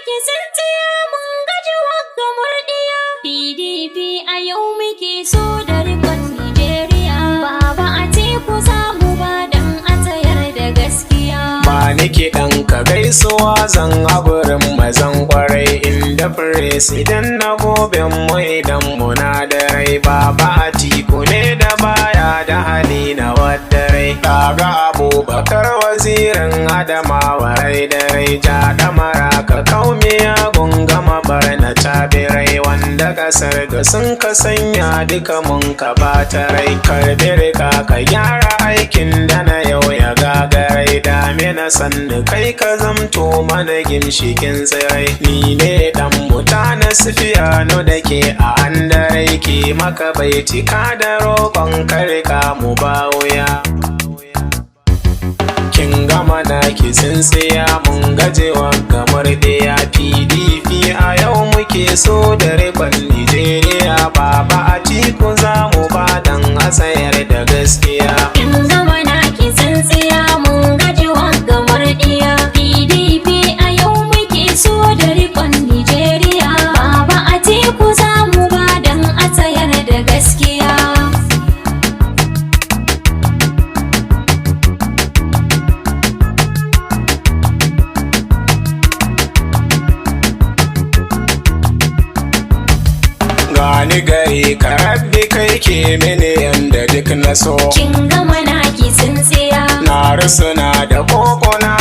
ki tsintsiya mun gaji wagga murdiya. PDP a yau muke so da rikon Nijeriya. Baba Atiku za mu ba dan a tsayar da gaskiya. Ba nake ɗan ka gaisuwa zan haburin mazan kwarai inda firesidan na goben mu idan muna da rai. Baba Atiku ne da baya da hali na wadda rai. Kaga Abubakar wazirin Adamawa rai da rai. Ja ɗamara ka kaumiya gungama barna tabirai wanda kasar da sun ka sanya duka mun ka bata rai. Karbi rika ka gyara aikin da na yau ya gagarai. Damina sannu kai ka zamto mana gimshikin tsirai. Ni ne dan mutane Sufiyanu da ke a handarai ke maka baiti ka da roƙon karka mu ba wuya. Kin gama na ki tsintsiya mun gajewa kamar ɗaya. PDP a yau muke so da rikon Nijeriya. Baba Atiku za mu ba dan a tsayar da gaskiya. Kin gama na ki tsintsiya mun gaji wagga murdiya. PDP a yau muke so da rikon Nijeriya. Baba Atiku za mu ba dan a tsayar da gaskiya. Gani gari ka rabbi kai ke mini yanda duk na so. Kin gama na ki tsintsiya Na rusuna da kokona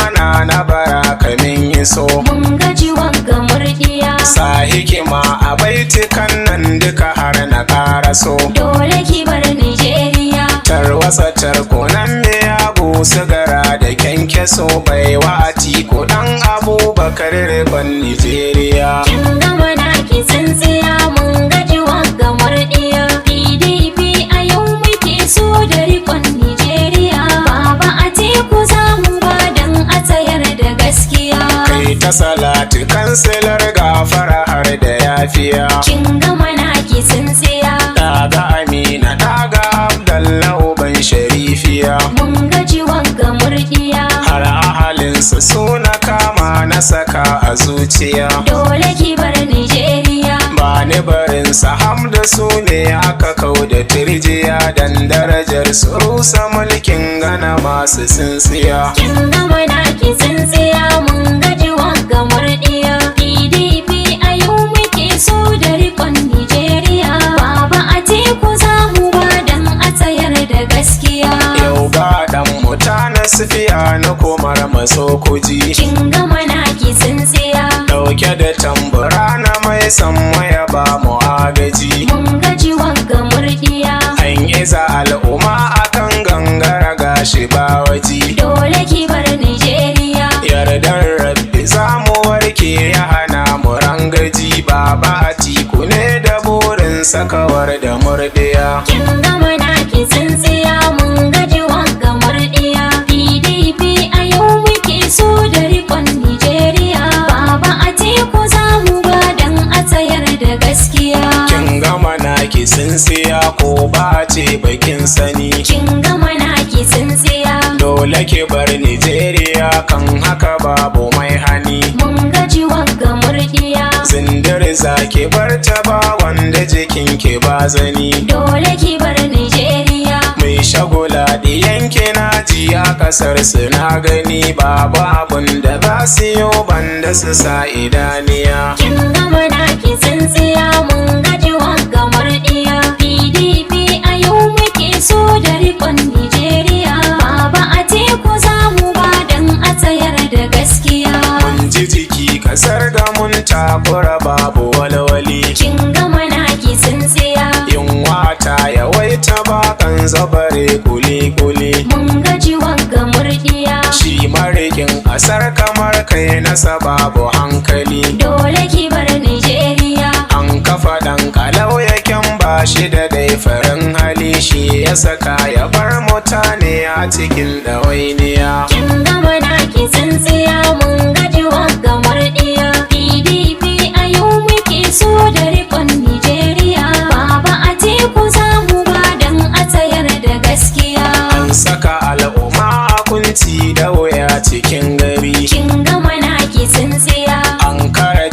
na bara kamin yi so. mun gaji wagga murdiya. Sa hikima a baitukan nan duka har na ƙara so. Dole ki bar Nijeriya. Tarwatsa tarkonan miyagu sigara da kyankyaso baiwa Atiku dan Abubakar rikon Nijeriya. Kin gama na ki tsintsiya mun gaji wagga murdiya. PDP a yau muke so da rikon Nijeriya. Baba Atiku za mu ba dan a tsayar da gaskiya. Kai ta salatu kansilar gafara har da yafiya. Kin gama na ki tsintsiya Daga Amina daga Abdallahu ban Sharifiya. mun gaji wagga murdiya. Har ahalinsu suna kama na saka a zuciya. Dole ki bar Nijeriya. Ba ni barin saham da su ne aka kau da tirjiya dan darajar su rusa mulkin gana masu tsintsiya. Kin gama na ki tsintsiya mun gaji wagga murdiya. PDP a yau muke so da rikon Nijeriya. Baba Atiku za mu ba dan a tsayar da gaskiya. Yau ga dan mutane Sufiyanu komar maso kuji. Kin gama na ki tsintsiya Dauke da tambura na mai samma ya ba mu agaji. mun gaji wagga murdiya. An iza al'umma akan gangara gashi ba waji. Dole ki bar Nijeriya. Yardar rabbi za mu warke ya hana mu rangaji. Baba Atiku ne da burin sakawar da murdiya. Kin gama na ki tsintsiya mun gaji wagga murdiya. PDP a yau muke so da rikon Nijeriya. Baba Atiku za mu ba dan a tsayar da gaskiya. Kin gama na ki tsintsiya ko ba ce bakin sani. Kin gama na ki tsintsiya Dole ki bar Nijeriya kan haka babu mai hani. mun gaji wagga murdiya. Zindir za ki bar ta ba wanda jikin ki ba zani. Dole ki bar Nijeriya. Mai shagula yanke na ji a kasar su na gani. Babu abun da za su yi banda su sa idaniya. Kin gama na ki tsintsiya mun gaji wagga murdiya. PDP a yau muke so da rikon Nijeriya. Baba Atiku za mu ba dan a tsayar da gaskiya. Mun ji jiki kasar ga mun takura babu walwali. Kin gama na ki tsintsiya Yunwa ta yawaita bakan zabare kuli-kuli. mun gaji wagga murdiya. Shi marikin kasar kamar kai nasa babu hankali. Dole ki bar Nijeriya. An kafa ɗan kalau yaken ba shi da dai farin hali. Shi ya saka ya bar mutane a cikin ɗawainiya. Kin gama na ki tsintsiya mun gaji wagga murdiya. PDP a yau muke so da rikon Nijeriya. Baba Atiku za mu ba dan a tsayar da gaskiya. An saka al'umma a kunci da wuya cikin gari. Kin gama na ki tsintsiya An kara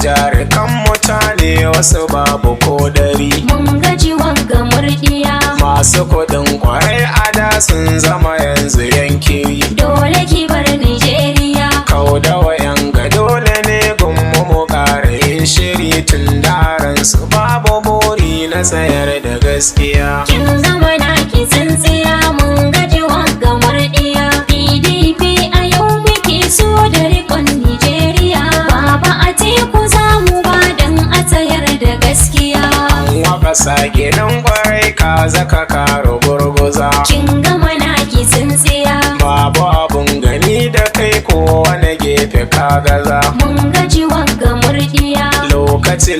wasu babu ko dari. mun gaji wanga murdiya. Masu kuɗin kwarai a da sun zama yanzu yanki. Dole ki bar Nijeriya. Kau da wayan ga dole ne gunmu mu ƙara yin shiri tun daren su babu buri na tsayar da gaskiya. Kin zama naki tsintsiya mun gaji wanga murdiya. PDP a yau muke so da rikon Nijeriya. Baba Atiku za mu ba dan a tsayar da gaskiya. Waka sake nan kwarai ka zaka karo gurguza. Kin gama naki tsintsiya. Babu abun gani da kai ko wani gefe ka gaza. Mun gaji wanga murdiya.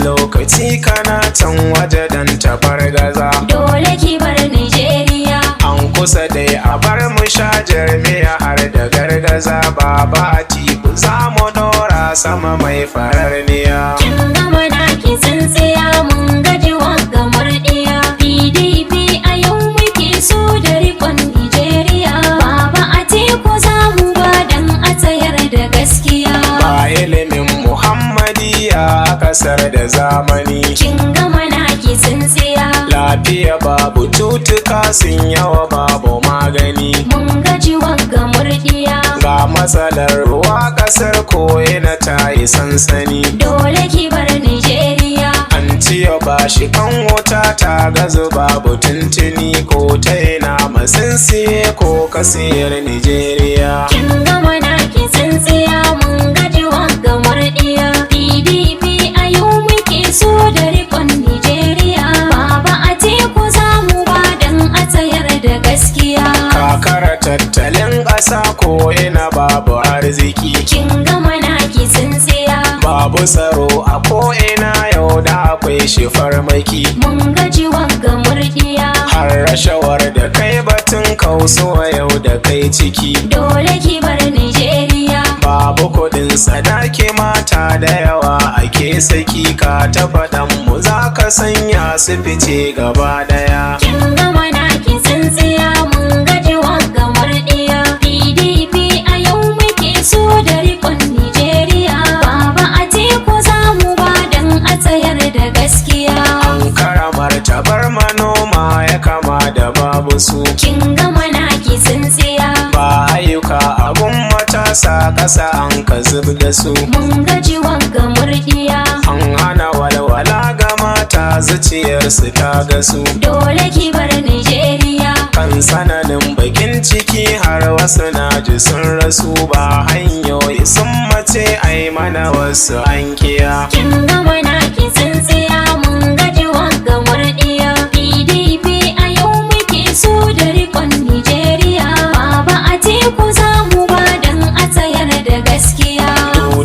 Lokaci kana can waje dan tabar gaza. Dole ki bar Nijeriya. An kusa dai a bar mu sha jarmiya har da gargaza. Baba Atiku za mu dora sama mai farar niya. Kin gama naki tsintsiya mun gaji wanga murdiya. PDP a yau muke so da rikon Nijeriya. Baba Atiku za mu ba dan a tsayar da gaskiya. Ba ilimin Muhammadiya a kasar da zamani. Kin gama naki tsintsiya. Lafiya babu cutuka sun yawa babu magani. Mun gaji wanga murdiya. Ga matsalar ruwa kasar ko'ina ta yi sansani. Dole ki bar Nijeriya. An ciyo ba shi kan wuta ta gazu babu tuntuni ko ta ina masin siye ko kasiyar Nijeriya. Kin gama naki tsintsiya mun gaji wanga murdiya. PDP a yau muke so da rikon Nijeriya. Baba Atiku za mu ba dan a tsayar da gaskiya. Kakara tattalin ƙasa ko'ina babu arziki. Kin gama naki tsintsiya. Babu tsaro a ko'ina yau da akwai shi farmaki. Mun gaji wanga murdiya. Har rashawar da kai batun kausuwa yau da kai ciki. Dole ki bar Nijeriya. Babu kuɗin sadaki mata da yawa ake saki ka ta faɗan mu za ka sanya su fice gaba daya. Kin gama naki tsintsiya mun gaji wanga murdiya. PDP a yau muke so da rikon Nijeriya. Baba Atiku za mu ba dan a tsayar da gaskiya. An karamar tabar manoma ya kama da babu su. Kin gama naki tsintsiya. Ba ayyuka abun matasa ƙasa an ka zub da su. Mun gaji wanga murdiya. An hana walwala ga mata zuciyarsu ta gasu. Dole ki bar Nijeriya. Kan sananin bakin ciki har wasu na ji sun rasu ba hanyoyi sun mace ai mana wasu an kiya. Kin gama naki tsintsiya mun gaji wanga murdiya. PDP a yau muke so da rikon Nijeriya. Baba Atiku za mu ba dan a tsayar da gaskiya.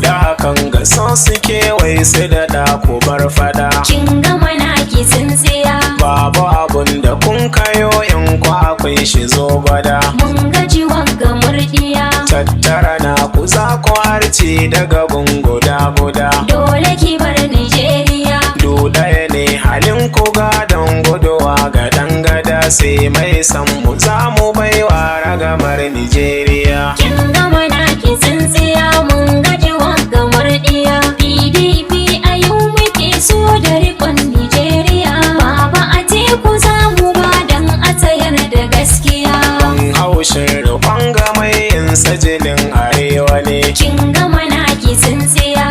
Da hakan ga son suke wai su da ku bar fada. Kin gama naki tsintsiya. Babu abun da kun kayo in ku akwai shi zo gwada. Mun gaji wanga murdiya. Tattara na ku za ku harce daga guda. Dole ki bar Nijeriya. Ɗaya ne halin ku gadon guduwa ga dangada sai mai san mu za mu baiwa ragamar Nijeriya. Kin gama naki tsintsiya mun gaji wanga murdiya. PDP a yau muke so da rikon Nijeriya. Baba Atiku za mu ba dan a tsayar da gaskiya. Ban haushin rufan ga mai yin sajilin arewa ne. Kin gama naki tsintsiya.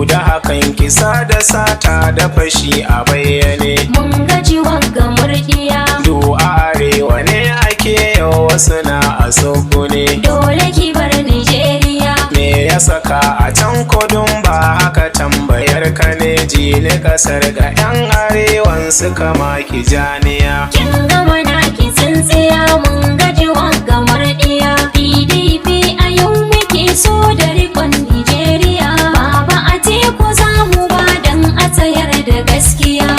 Da hakan kisa da sata da fashi a bayyane. Mun gaji wanga murdiya. A arewa ne ake yau wasu na a ne. Dole ki bar Nijeriya. Me ya saka a can kudun ba haka tambayar ka ne jini kasar ga 'yan arewan suka maki janiya. Kin gama naki tsintsiya mun gaji wanga murdiya. PDP a yau muke so da rikon Nijeriya. Baba Atiku za mu ba dan a tsayar da gaskiya.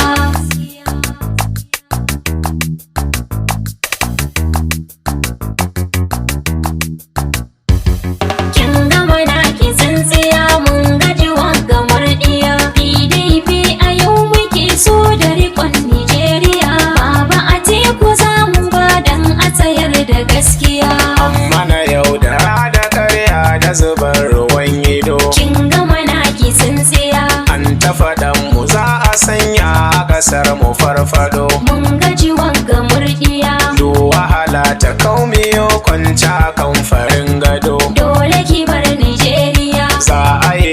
Kin gama naki tsintsiya mun gaji wanga murdiya. PDP a yau muke so da rikon Nijeriya. Baba Atiku za mu ba dan a tsayar da gaskiya. Mana yau da karya da zubar ruwan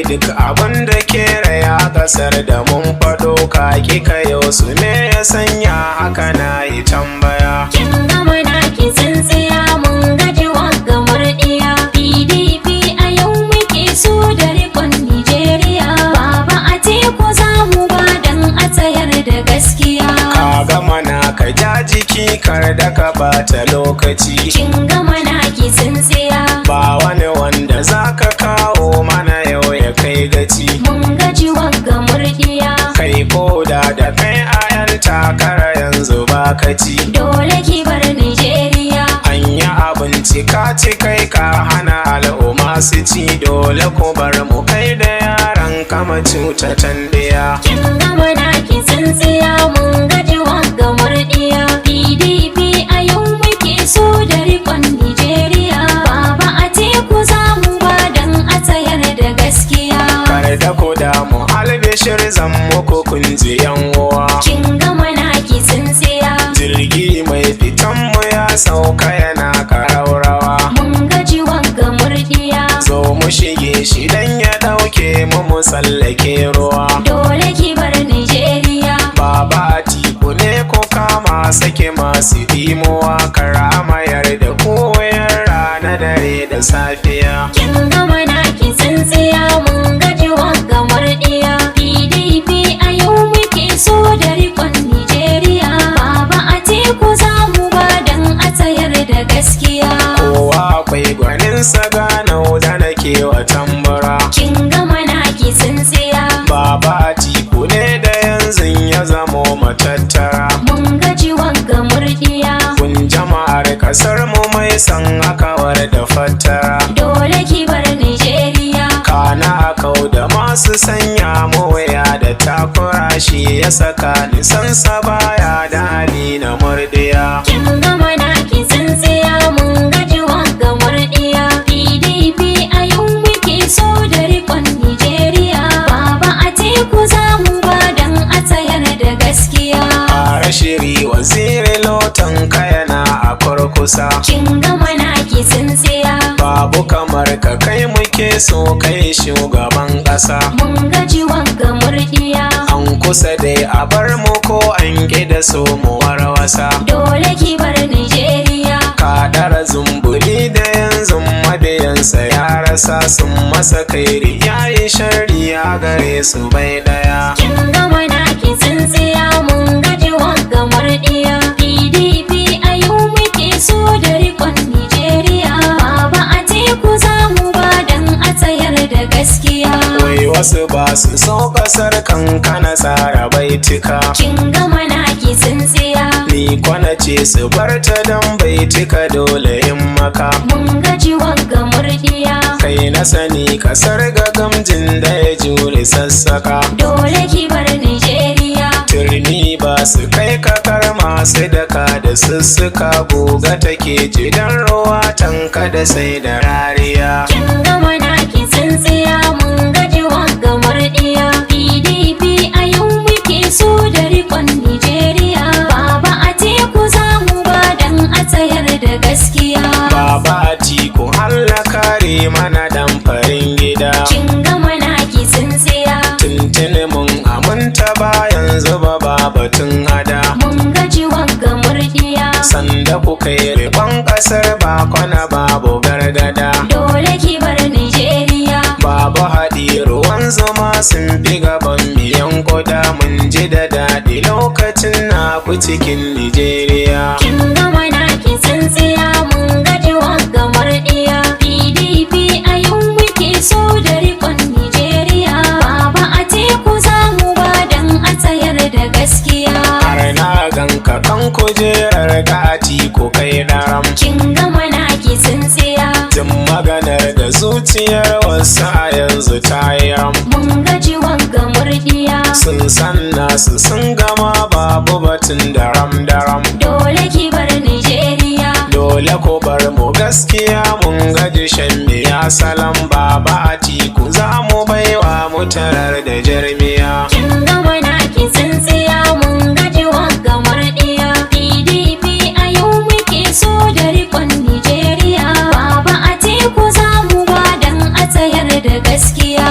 duk abin da ke raya kasar da mun faɗo ka kika yau su me ya sanya haka na yi tambaya. Kin gama naki tsintsiya mun gaji wagga murɗiya. PDP a yau muke so da rikon Nijeriya. Baba Atiku za mu ba dan a tsayar da gaskiya. Ka gama na ka ja jiki kar da ka bata lokaci. Kin gama naki tsintsiya. Ba wani wanda za ka kawo mana yau ya kai gaci. Mun gaji wagga murɗiya. Kai koda da kai a 'yan takara yanzu ba ka ci. Dole ki bar Nijeriya. An yi abinci ka ci kai ka hana al'umma su ci. Dole ku bar mu kai da yaran kama cutatan ɗaya. Kin gama naki tsintsiya mun gaji wagga murɗiya. PDP a yau muke so da rikon Nijeriya. Baba Atiku za mu ba dan a tsayar da gaskiya. Kar da ku damu albishir zan muku kun ji yan uwa. Kin gama naki tsintsiya. Jirgi mai fitan mu ya sauka yana karaurawa. Mun gaji wagga murɗiya. Zo mu shige shi dan ya ɗauke mu tsallake ruwa. Dole ki bar Nijeriya. Baba Atiku ne ko kama sake masu dimuwa. Karamayar da koyar rana dare da safiya. Kin gama naki tsintsiya mun gaji wagga murɗiya. PDP a yau muke so da rikon Nijeriya. Baba Atiku za mu ba dan a tsayar da gaskiya. Kowa akwai gwaninsa ganau da nake wa tambara. Kin gama naki tsintsiya. Baba Atiku ne da yanzu ya zamo matattara. Mun gaji wagga murɗiya. Kun jama'ar kasar mu mai san akawar da fattara. Dole ki bar Nijeriya. Kana akau da masu sanya mu waya da takura shi ya saka nisansa baya da hali na murdiya. Kin gama naki tsintsiya mun gaji wagga murɗiya. PDP a yau muke so da rikon Nijeriya. Baba Atiku za mu ba dan a tsayar da gaskiya. Fara shiri waziri lotan kayana a kurkusa. Kin gama naki tsintsiya. Babu kamar ka kai muke so kai shugaban ƙasa. Mun gaji wagga murɗiya. An kusa dai a bar mu ko an da so mu warwasa. Dole ki bar Nijeriya. Ka ɗara zumbuli da yanzu mabiyansa ya rasa sun masa kairi yayi sharri ya gare su bai ɗaya. Kin gama naki tsintsiya mun gaji wagga murɗiya. PDP a yau muke so da rikon Nijeriya. Baba Atiku za mu ba dan a tsayar da gaskiya. Wai wasu ba su so kasar kankana tsara baitika. Kin gama naki tsintsiya. Ni kwana ce su bar ta dan baitika dole in maka. Mun gaji wagga murɗiya. Kai na sani kasar ga gamjin da ya jure sassaka. Dole ki bar Nijeriya. Turni ba su kai kakar masu daka da sussuka goga take jidan ruwa tanka da sai da rariya. Kin gama naki tsintsiya mun gaji wagga murɗiya. PDP a yau muke so da rikon Nijeriya. Baba Atiku za mu ba dan a tsayar da gaskiya. Baba Atiku Allah kare mana dan farin gida. Kin gama naki tsintsiya. Tuntuni mun aminta ba yanzu ba batun hada. Mun gaji wagga murɗiya. Sanda kuka yi riƙon ƙasar ba kwana babu gargada. Dole ki bar Nijeriya. Babu haɗi ruwan zuma sun fi gaban miyan kuda mun ji da daɗi lokacin na ku cikin Nijeriya. Kin gama naki tsintsiya mun gaji wagga murɗiya. PDP a yau muke so da rikon Nijeriya. Baba Atiku za mu ba dan a tsayar da gaskiya. Har na ganka kan kujerar da Atiku kai daram. Kin gama naki tsintsiya. Jin maganar da zuciyar wasu a yanzu ta yi ram. Mun gaji wagga murɗiya. Sun san nasu sun gama babu batun daram. Dole ki bar Nijeriya. Dole ku bar mu gaskiya mun gaji shan miya salam. Baba Atiku za mu baiwa mu tarar da jarmiya. Kin gama naki tsintsiya mun gaji wagga murɗiya. PDP a yau muke so da rikon Nijeriya. Baba Atiku za mu ba dan a tsayar da gaskiya.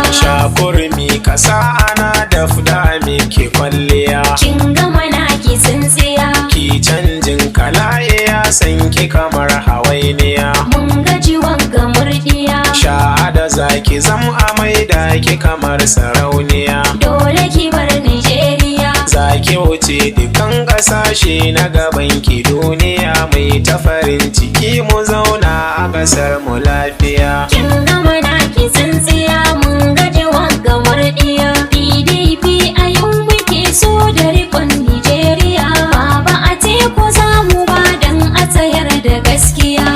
kurmi kasa ana dafda miki kwalliya kin gama naki tsintsiya ki canjin kalaye ya san ki kamar hawainiya mun gaji wanga murdiya sha'ada zaki zam amai da ki kamar sarauniya dole ki bar Nijeriya zaki wuce dukan kasashe na gaban ki duniya mai ta farin ciki mu zauna a kasar mu lafiya kin gama naki tsintsiya mun gaji wanga murdiya PDP a yau muke so da rikon Nijeriya Baba Atiku za mu ba dan a tsayar da gaskiya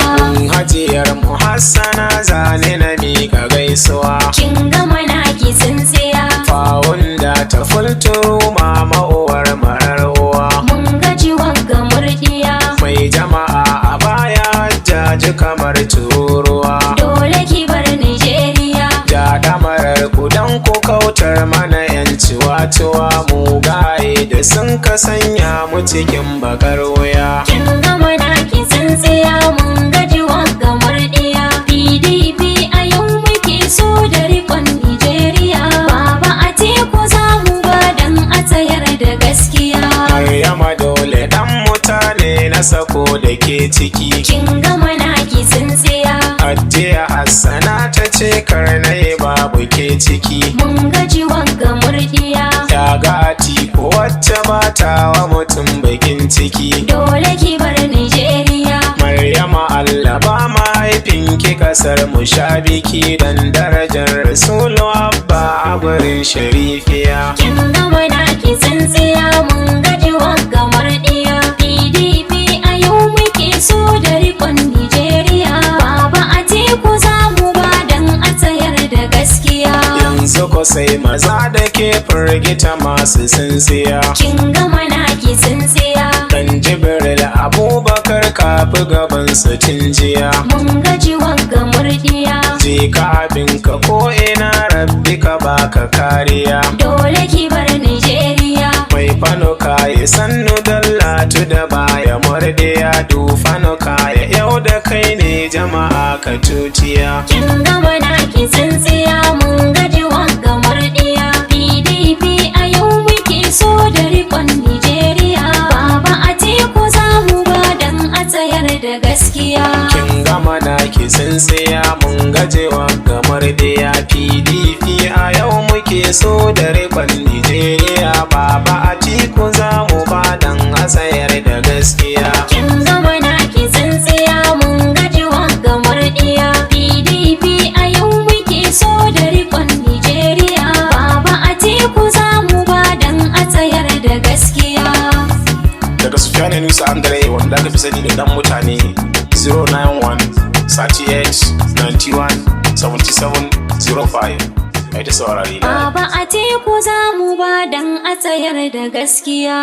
hajiyar mu Hassana zane na mika gaisuwa kin gama naki tsintsiya fawunda ta fulturu mama uwar marar uwa mun gaji wanga murdiya mai jama'a a baya jaji kamar tururuwa dole ki bar Nijeriya ja damarar kudan ku kautar mana yanci watuwa mu gaye da sun ka sanya mu cikin bakar wuya kin gama naki tsintsiya mun gaji wanga murdiya PDP a yau muke so da rikon Nijeriya Baba Atiku za mu ba dan a tsayar da gaskiya Maryama dole dan mutane na sako da ke ciki kin gama naki tsintsiya Ajiya Hassana ta ce karnai babu ke ciki mun gaji wanga murdiya ya ga Atiku wacce ba ta wa mutum bakin ciki dole ki bar Nijeriya Maryama Allah ba mahaifinki kasar mu sha biki dan darajar Rasulu Abba a gurin sharifiya kin gama naki tsintsiya mun gaji wanga murdiya PDP a yau muke so da rikon Nijeriya Baba Atiku za mu ba dan a tsayar da gaskiya yanzu ko sai maza da ke firgita masu sinsiya kin gama naki tsintsiya dan Jibril Abubakar kafi gaban su jiya mun gaji wanga murdiya je ka abinka ko ina rabbi ka baka kariya dole ki bar Nijeriya mai fano kaya sannu dallatu da baya murdiya du fano kaya yau da kai ne jama'a ka tutiya kin gama naki tsintsiya mun gaji wanga murdiya PDP a yau muke so da rikon Nijeriya Baba Atiku za mu ba dan a tsayar da gaskiya kin gama naki tsintsiya mun gajewa gamar da ya PDP a yau muke so da rikon Nijeriya Baba Atiku za mu ba dan a tsayar da gaskiya kin gama naki tsintsiya mun gaji wanga murdiya PDP a yau muke so da rikon Nijeriya Baba Atiku za mu ba dan a tsayar da gaskiya daga Sufiyanu Nusa Andre wanda aka fi sani da dan mutane 091 38 91 77 05 ai ta saurari na Baba Atiku za mu ba dan a tsayar da gaskiya